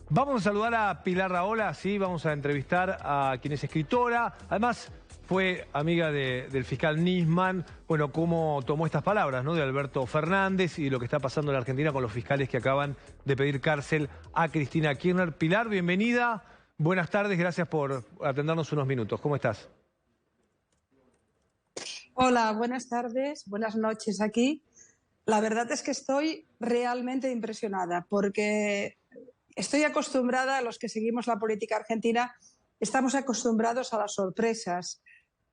Vamos a saludar a Pilar Rahola, sí, vamos a entrevistar a quien es escritora. Además, fue amiga del fiscal Nisman. Bueno, cómo tomó estas palabras, ¿no?, de Alberto Fernández y lo que está pasando en la Argentina con los fiscales que acaban de pedir cárcel a Cristina Kirchner. Pilar, bienvenida. Buenas tardes, gracias por atendernos unos minutos. ¿Cómo estás? Hola, buenas tardes, buenas noches aquí. La verdad es que estoy realmente impresionada porque estoy acostumbrada, a los que seguimos la política argentina, estamos acostumbrados a las sorpresas,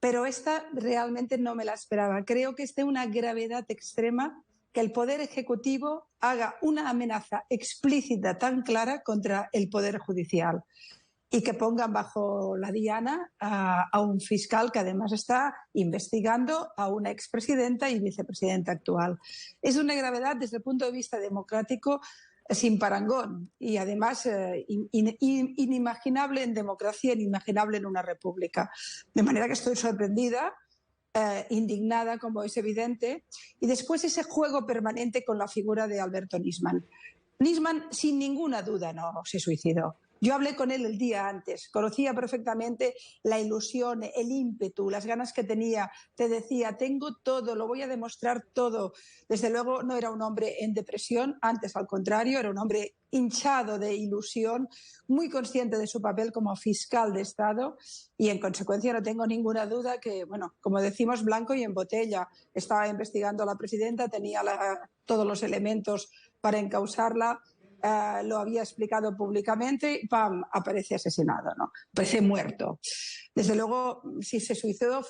pero esta realmente no me la esperaba. Creo que es de una gravedad extrema que el Poder Ejecutivo haga una amenaza explícita tan clara contra el Poder Judicial y que pongan bajo la diana a un fiscal que además está investigando a una expresidenta y vicepresidenta actual. Es de una gravedad desde el punto de vista democrático sin parangón y además inimaginable en democracia, inimaginable en una república. De manera que estoy sorprendida, indignada, como es evidente, y después ese juego permanente con la figura de Alberto Nisman. Nisman, sin ninguna duda, no se suicidó. Yo hablé con él el día antes, conocía perfectamente la ilusión, el ímpetu, las ganas que tenía. Te decía, tengo todo, lo voy a demostrar todo. Desde luego no era un hombre en depresión, antes al contrario, era un hombre hinchado de ilusión, muy consciente de su papel como fiscal de Estado y en consecuencia no tengo ninguna duda que, bueno, como decimos, blanco y en botella. Estaba investigando a la presidenta, tenía todos los elementos para encausarla. Lo había explicado públicamente y ¡pam!, aparece asesinado, ¿no? Aparece muerto. Desde luego, si se suicidó,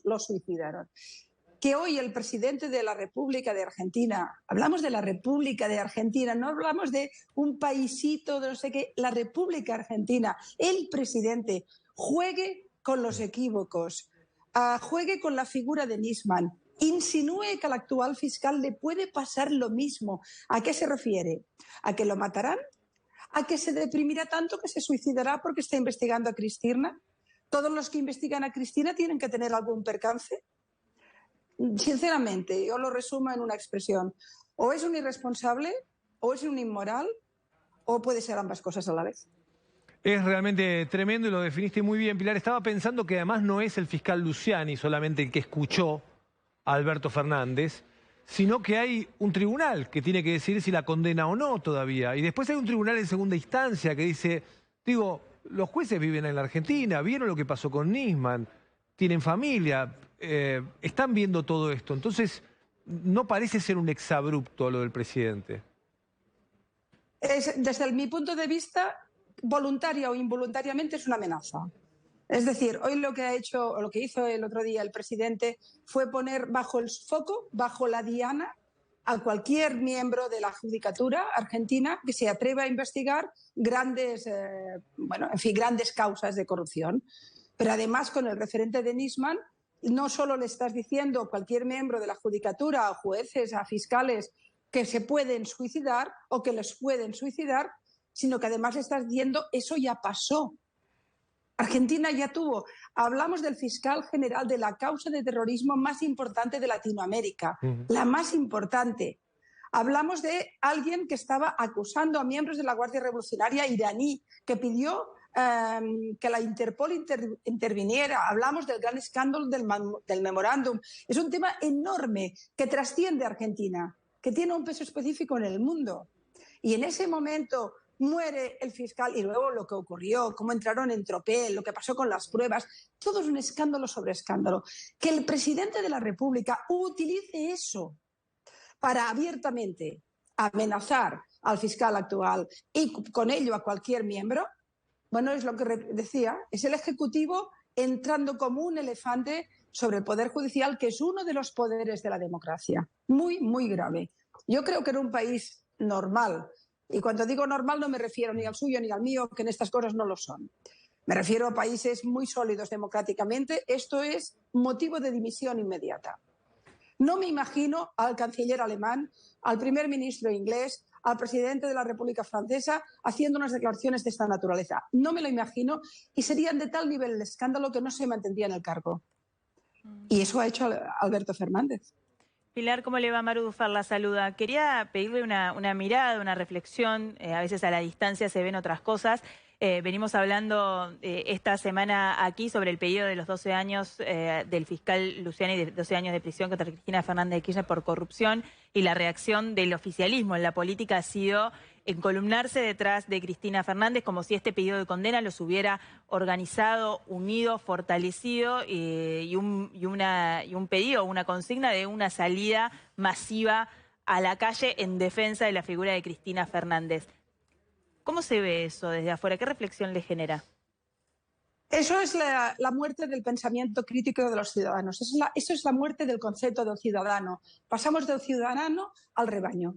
lo suicidaron. Que hoy el presidente de la República de Argentina, hablamos de la República de Argentina, no hablamos de un paisito de no sé qué, la República Argentina, el presidente juegue con los equívocos, juegue con la figura de Nisman, insinúe que al actual fiscal le puede pasar lo mismo. ¿A qué se refiere? ¿A que lo matarán? ¿A que se deprimirá tanto que se suicidará porque está investigando a Cristina? ¿Todos los que investigan a Cristina tienen que tener algún percance? Sinceramente, yo lo resumo en una expresión. O es un irresponsable, o es un inmoral, o puede ser ambas cosas a la vez. Es realmente tremendo y lo definiste muy bien, Pilar. Estaba pensando que además no es el fiscal Luciani solamente el que escuchó a Alberto Fernández, sino que hay un tribunal que tiene que decidir si la condena o no todavía. Y después hay un tribunal en segunda instancia que dice, digo, los jueces viven en la Argentina, vieron lo que pasó con Nisman, tienen familia, están viendo todo esto. Entonces, no parece ser un exabrupto lo del presidente. Desde mi punto de vista, voluntaria o involuntariamente es una amenaza. Es decir, hoy lo que hizo el otro día el presidente fue poner bajo el foco, bajo la diana, a cualquier miembro de la judicatura argentina que se atreva a investigar grandes causas de corrupción. Pero además, con el referente de Nisman, no solo le estás diciendo a cualquier miembro de la judicatura, a jueces, a fiscales, que se pueden suicidar o que les pueden suicidar, sino que además le estás diciendo eso ya pasó. Argentina ya tuvo. Hablamos del fiscal general de la causa de terrorismo más importante de Latinoamérica, la más importante. Hablamos de alguien que estaba acusando a miembros de la Guardia Revolucionaria iraní, que pidió que la Interpol interviniera. Hablamos del gran escándalo del memorándum. Es un tema enorme que trasciende a Argentina, que tiene un peso específico en el mundo. Y en ese momento muere el fiscal y luego lo que ocurrió, cómo entraron en tropel, lo que pasó con las pruebas, todo es un escándalo sobre escándalo. Que el presidente de la República utilice eso para abiertamente amenazar al fiscal actual y con ello a cualquier miembro, bueno, es lo que decía, es el Ejecutivo entrando como un elefante sobre el Poder Judicial, que es uno de los poderes de la democracia. Muy, muy grave. Yo creo que en un país normal, y cuando digo normal no me refiero ni al suyo ni al mío, que en estas cosas no lo son. Me refiero a países muy sólidos democráticamente. Esto es motivo de dimisión inmediata. No me imagino al canciller alemán, al primer ministro inglés, al presidente de la República Francesa haciendo unas declaraciones de esta naturaleza. No me lo imagino y serían de tal nivel el escándalo que no se mantendría en el cargo. Y eso ha hecho Alberto Fernández. Pilar, ¿cómo le va? Maru Dufar la saluda. Quería pedirle una mirada, una reflexión. A veces a la distancia se ven otras cosas. Venimos hablando esta semana aquí sobre el pedido de los 12 años del fiscal Luciani, de 12 años de prisión contra Cristina Fernández de Kirchner por corrupción, y la reacción del oficialismo en la política ha sido encolumnarse detrás de Cristina Fernández, como si este pedido de condena los hubiera organizado, unido, fortalecido, y un pedido, una consigna de una salida masiva a la calle en defensa de la figura de Cristina Fernández. ¿Cómo se ve eso desde afuera? ¿Qué reflexión le genera? Eso es la muerte del pensamiento crítico de los ciudadanos. Eso es la muerte del concepto del ciudadano. Pasamos del ciudadano al rebaño.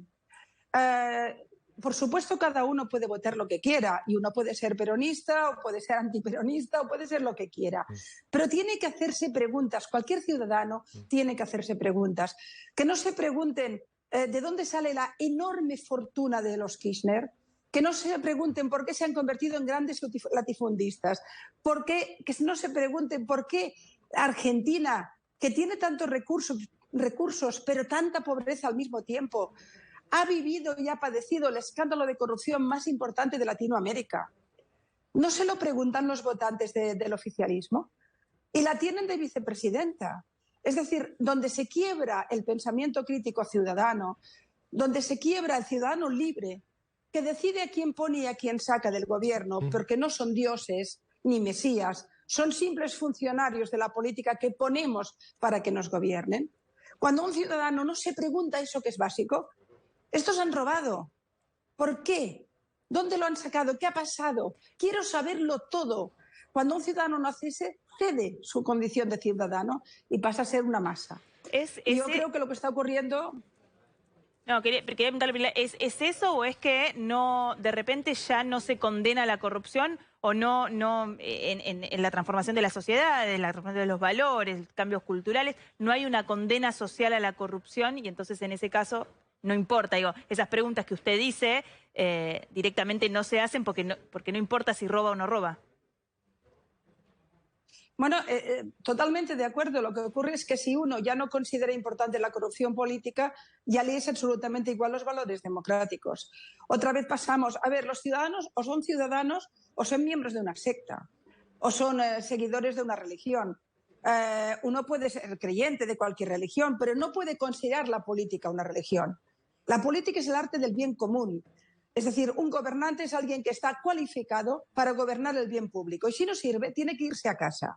Por supuesto, cada uno puede votar lo que quiera, y uno puede ser peronista o puede ser antiperonista o puede ser lo que quiera, pero tiene que hacerse preguntas. Cualquier ciudadano tiene que hacerse preguntas. Que no se pregunten de dónde sale la enorme fortuna de los Kirchner, que no se pregunten por qué se han convertido en grandes latifundistas, que no se pregunten por qué Argentina, que tiene tantos recursos pero tanta pobreza al mismo tiempo, ha vivido y ha padecido el escándalo de corrupción más importante de Latinoamérica. No se lo preguntan los votantes del oficialismo y la tienen de vicepresidenta. Es decir, donde se quiebra el pensamiento crítico ciudadano, donde se quiebra el ciudadano libre, que decide a quién pone y a quién saca del gobierno, porque no son dioses ni mesías, son simples funcionarios de la política que ponemos para que nos gobiernen. Cuando un ciudadano no se pregunta eso que es básico, estos han robado. ¿Por qué? ¿Dónde lo han sacado? ¿Qué ha pasado? Quiero saberlo todo. Cuando un ciudadano no hace eso, cede su condición de ciudadano y pasa a ser una masa. Yo creo que lo que está ocurriendo... No, quería preguntarle, ¿es eso o es que no, de repente ya no se condena la corrupción o no en la transformación de la sociedad, en la transformación de los valores, cambios culturales, no hay una condena social a la corrupción y entonces en ese caso no importa? Digo, esas preguntas que usted dice directamente no se hacen porque no importa si roba o no roba. Bueno, totalmente de acuerdo. Lo que ocurre es que si uno ya no considera importante la corrupción política, ya le es absolutamente igual los valores democráticos. Otra vez pasamos, a ver, los ciudadanos o son miembros de una secta, o son seguidores de una religión. Uno puede ser creyente de cualquier religión, pero no puede considerar la política una religión. La política es el arte del bien común. Es decir, un gobernante es alguien que está cualificado para gobernar el bien público y si no sirve, tiene que irse a casa.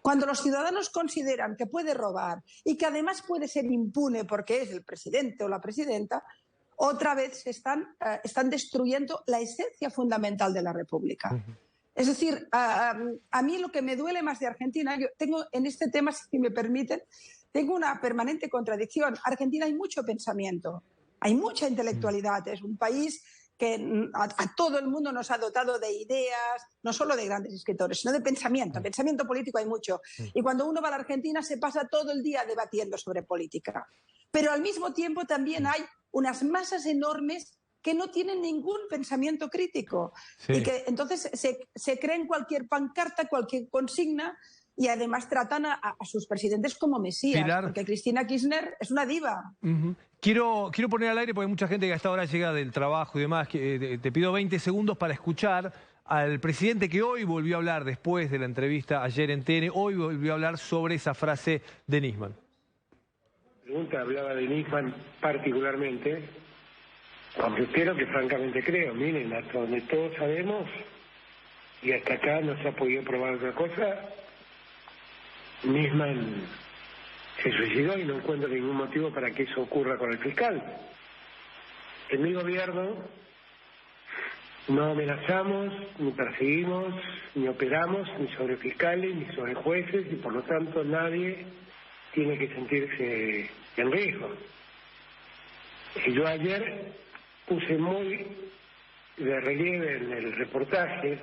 Cuando los ciudadanos consideran que puede robar y que además puede ser impune porque es el presidente o la presidenta, otra vez están destruyendo la esencia fundamental de la República. Es decir, a mí lo que me duele más de Argentina, yo tengo en este tema, si me permiten, tengo una permanente contradicción. Argentina hay mucho pensamiento, hay mucha intelectualidad, es un país que a todo el mundo nos ha dotado de ideas, no solo de grandes escritores, sino de pensamiento. Pensamiento político hay mucho. Y cuando uno va a la Argentina se pasa todo el día debatiendo sobre política. Pero al mismo tiempo también hay unas masas enormes que no tienen ningún pensamiento crítico. Sí. Y que entonces se creen cualquier pancarta, cualquier consigna, y además tratan a sus presidentes como mesías, Pilar, porque Cristina Kirchner es una diva. Quiero poner al aire, porque hay mucha gente que a esta hora llega del trabajo y demás, que te pido 20 segundos para escuchar al presidente que hoy volvió a hablar, después de la entrevista ayer en TN, hoy volvió a hablar sobre esa frase de Nisman. La pregunta hablaba de Nisman particularmente, aunque espero que francamente creo, miren, hasta donde todos sabemos, y hasta acá no se ha podido probar otra cosa, Nisman se suicidó y no encuentro ningún motivo para que eso ocurra con el fiscal. En mi gobierno no amenazamos, ni perseguimos, ni operamos, ni sobre fiscales, ni sobre jueces, y por lo tanto nadie tiene que sentirse en riesgo. Y yo ayer puse muy de relieve en el reportaje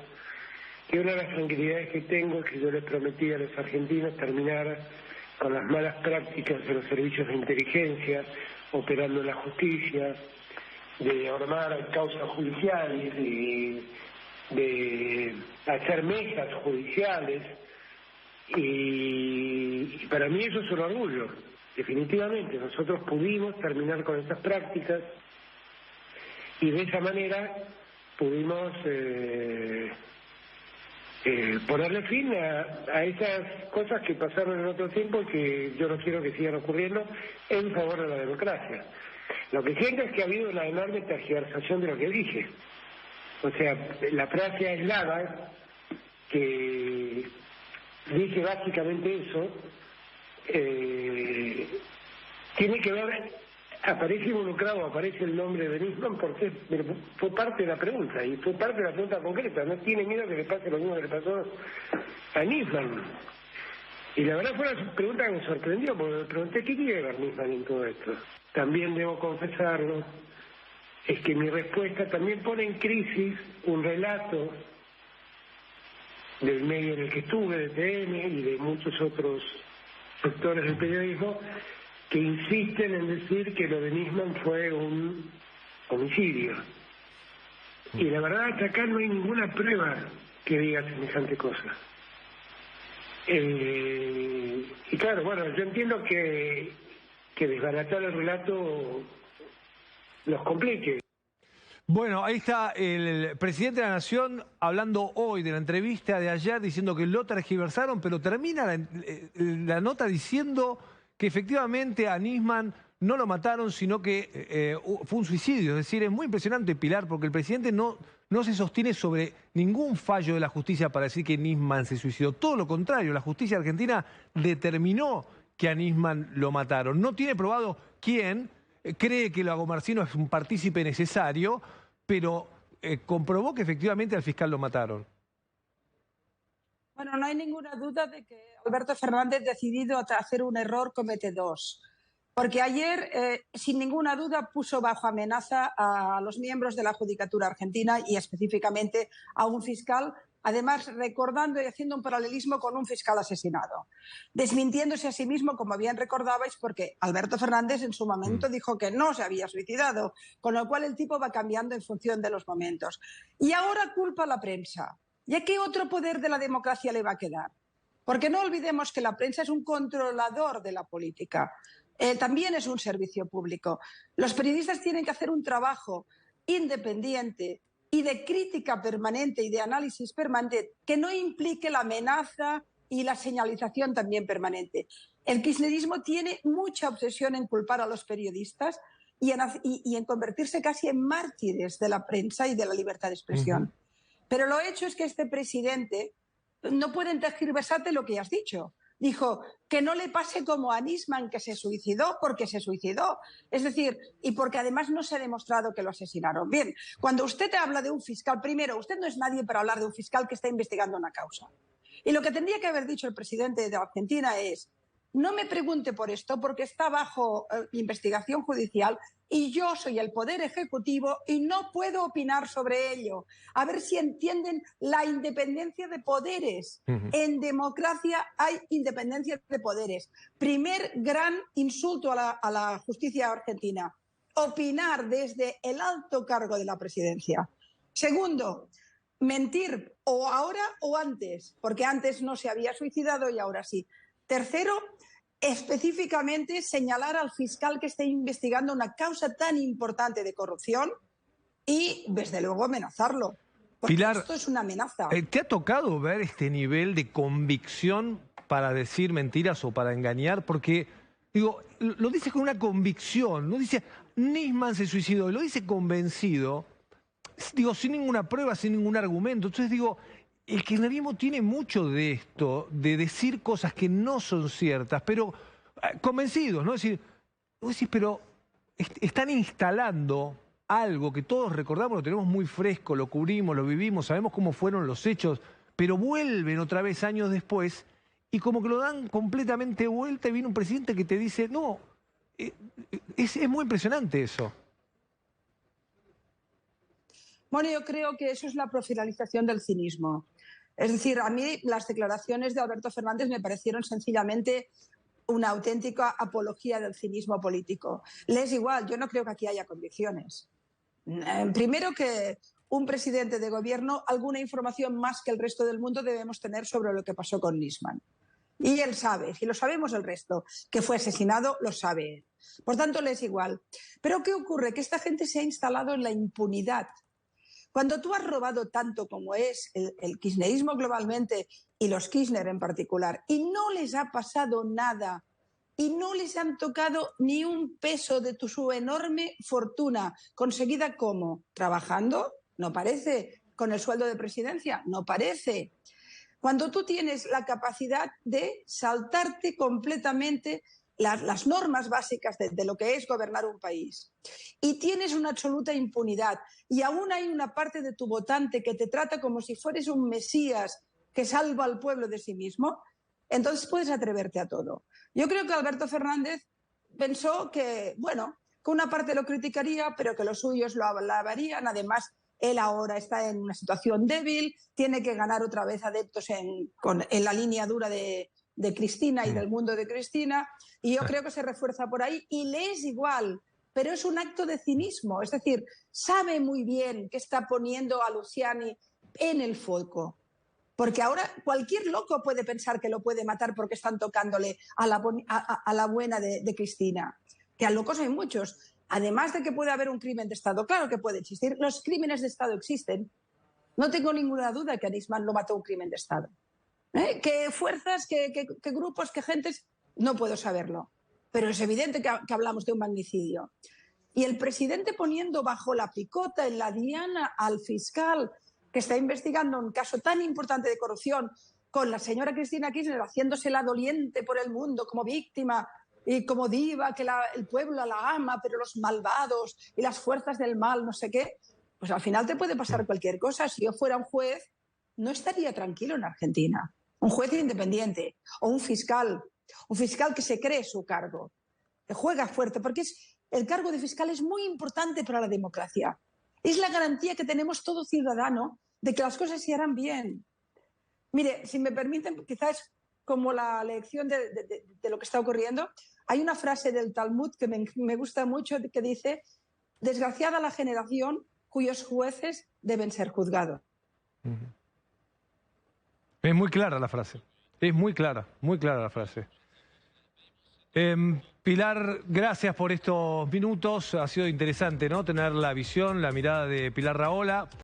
que una de las tranquilidades que tengo es que yo les prometí a los argentinos terminar con las malas prácticas de los servicios de inteligencia, operando en la justicia, de armar causas judiciales, de hacer mesas judiciales, y para mí eso es un orgullo. definitivamente nosotros pudimos terminar con esas prácticas y de esa manera pudimos ponerle fin a esas cosas que pasaron en otro tiempo y que yo no quiero que sigan ocurriendo en favor de la democracia. Lo que siento es que ha habido una enorme tergiversación de lo que dije. O sea, la frase aislada, que dije básicamente eso, tiene que ver, aparece involucrado, aparece el nombre de Nisman porque fue parte de la pregunta, y fue parte de la pregunta concreta. No tiene miedo que le pase lo mismo que le pasó a Nisman. Y la verdad fue una pregunta que me sorprendió, porque me pregunté qué quiere ver Nisman en todo esto. También debo confesarlo, es que mi respuesta también pone en crisis un relato del medio en el que estuve, de TN y de muchos otros sectores del periodismo, que insisten en decir que lo de Nisman fue un homicidio. Y la verdad es que acá no hay ninguna prueba que diga semejante cosa. Y claro, bueno, yo entiendo que desbaratar el relato los complique. Bueno, ahí está el presidente de la Nación hablando hoy de la entrevista de ayer, diciendo que lo tergiversaron, pero termina la nota diciendo que efectivamente a Nisman no lo mataron, sino que fue un suicidio. Es decir, es muy impresionante, Pilar, porque el presidente no se sostiene sobre ningún fallo de la justicia para decir que Nisman se suicidó. Todo lo contrario, la justicia argentina determinó que a Nisman lo mataron. No tiene probado quién, cree que Lagomarsino es un partícipe necesario, pero comprobó que efectivamente al fiscal lo mataron. Bueno, no hay ninguna duda de que Alberto Fernández decidido hacer un error comete dos. Porque ayer, sin ninguna duda, puso bajo amenaza a los miembros de la Judicatura Argentina y específicamente a un fiscal, además recordando y haciendo un paralelismo con un fiscal asesinado, desmintiéndose a sí mismo, como bien recordabais, porque Alberto Fernández en su momento dijo que no se había suicidado, con lo cual el tipo va cambiando en función de los momentos. Y ahora culpa a la prensa. ¿Y a qué otro poder de la democracia le va a quedar? Porque no olvidemos que la prensa es un controlador de la política. También es un servicio público. Los periodistas tienen que hacer un trabajo independiente y de crítica permanente y de análisis permanente que no implique la amenaza y la señalización también permanente. El kirchnerismo tiene mucha obsesión en culpar a los periodistas y en convertirse casi en mártires de la prensa y de la libertad de expresión. Pero lo hecho es que este presidente no puede tergiversarte lo que has dicho. Dijo que no le pase como a Nisman, que se suicidó porque se suicidó. Es decir, y porque además no se ha demostrado que lo asesinaron. Bien, cuando usted habla de un fiscal, primero, usted no es nadie para hablar de un fiscal que está investigando una causa. Y lo que tendría que haber dicho el presidente de Argentina es: no me pregunte por esto porque está bajo investigación judicial y yo soy el Poder Ejecutivo y no puedo opinar sobre ello. A ver si entienden la independencia de poderes. En democracia hay independencia de poderes. Primer gran insulto a la justicia argentina: opinar desde el alto cargo de la presidencia. Segundo, mentir o ahora o antes, porque antes no se había suicidado y ahora sí. Tercero, específicamente señalar al fiscal que esté investigando una causa tan importante de corrupción y, desde luego, amenazarlo. Porque Pilar, esto es una amenaza. ¿te ha tocado ver este nivel de convicción para decir mentiras o para engañar? Porque, digo, lo dice con una convicción, no dice Nisman se suicidó, lo dice convencido, digo, sin ninguna prueba, sin ningún argumento. Entonces, digo, el kirchnerismo tiene mucho de esto, de decir cosas que no son ciertas, pero convencidos, ¿no? Es decir, vos decís, pero están instalando algo que todos recordamos, lo tenemos muy fresco, lo cubrimos, lo vivimos, sabemos cómo fueron los hechos, pero vuelven otra vez años después y como que lo dan completamente vuelta y viene un presidente que te dice, no, es muy impresionante eso. Bueno, yo creo que eso es la profesionalización del cinismo. Es decir, a mí las declaraciones de Alberto Fernández me parecieron sencillamente una auténtica apología del cinismo político. Le es igual, yo no creo que aquí haya convicciones. Primero, que un presidente de gobierno, alguna información más que el resto del mundo debemos tener sobre lo que pasó con Nisman. Y él sabe, si lo sabemos el resto, que fue asesinado, lo sabe él. Por tanto, le es igual. Pero ¿qué ocurre? Que esta gente se ha instalado en la impunidad. Cuando tú has robado tanto como es el kirchnerismo globalmente y los Kirchner en particular, y no les ha pasado nada, y no les han tocado ni un peso de su enorme fortuna, conseguida ¿cómo? ¿Trabajando? No parece. ¿Con el sueldo de presidencia? No parece. Cuando tú tienes la capacidad de saltarte completamente las normas básicas de lo que es gobernar un país y tienes una absoluta impunidad y aún hay una parte de tu votante que te trata como si fueres un mesías que salva al pueblo de sí mismo, entonces puedes atreverte a todo. Yo creo que Alberto Fernández pensó que, bueno, que una parte lo criticaría, pero que los suyos lo alabarían. Además, él ahora está en una situación débil, tiene que ganar otra vez adeptos en la línea dura de Cristina y del mundo de Cristina, y yo creo que se refuerza por ahí y le es igual, pero es un acto de cinismo, es decir, sabe muy bien que está poniendo a Luciani en el foco, porque ahora cualquier loco puede pensar que lo puede matar porque están tocándole a la buena de Cristina, que a locos hay muchos. Además de que puede haber un crimen de Estado, claro que puede existir, los crímenes de Estado existen. No tengo ninguna duda que Nisman no mató un crimen de Estado. ¿Qué fuerzas, qué grupos, qué gentes? No puedo saberlo. Pero es evidente que hablamos de un magnicidio. Y el presidente poniendo bajo la picota, en la diana, al fiscal que está investigando un caso tan importante de corrupción, con la señora Cristina Kirchner haciéndose la doliente por el mundo como víctima y como diva, que el pueblo la ama, pero los malvados y las fuerzas del mal, no sé qué, pues al final te puede pasar cualquier cosa. Si yo fuera un juez, no estaría tranquilo en Argentina. Un juez independiente o un fiscal que se cree su cargo, que juega fuerte, porque el cargo de fiscal es muy importante para la democracia. Es la garantía que tenemos todo ciudadano de que las cosas se harán bien. Mire, si me permiten, quizás como la lección de lo que está ocurriendo, hay una frase del Talmud que me gusta mucho que dice: desgraciada la generación cuyos jueces deben ser juzgados. Es muy clara la frase. Es muy clara la frase. Pilar, gracias por estos minutos. Ha sido interesante, ¿no? Tener la visión, la mirada de Pilar Rahola.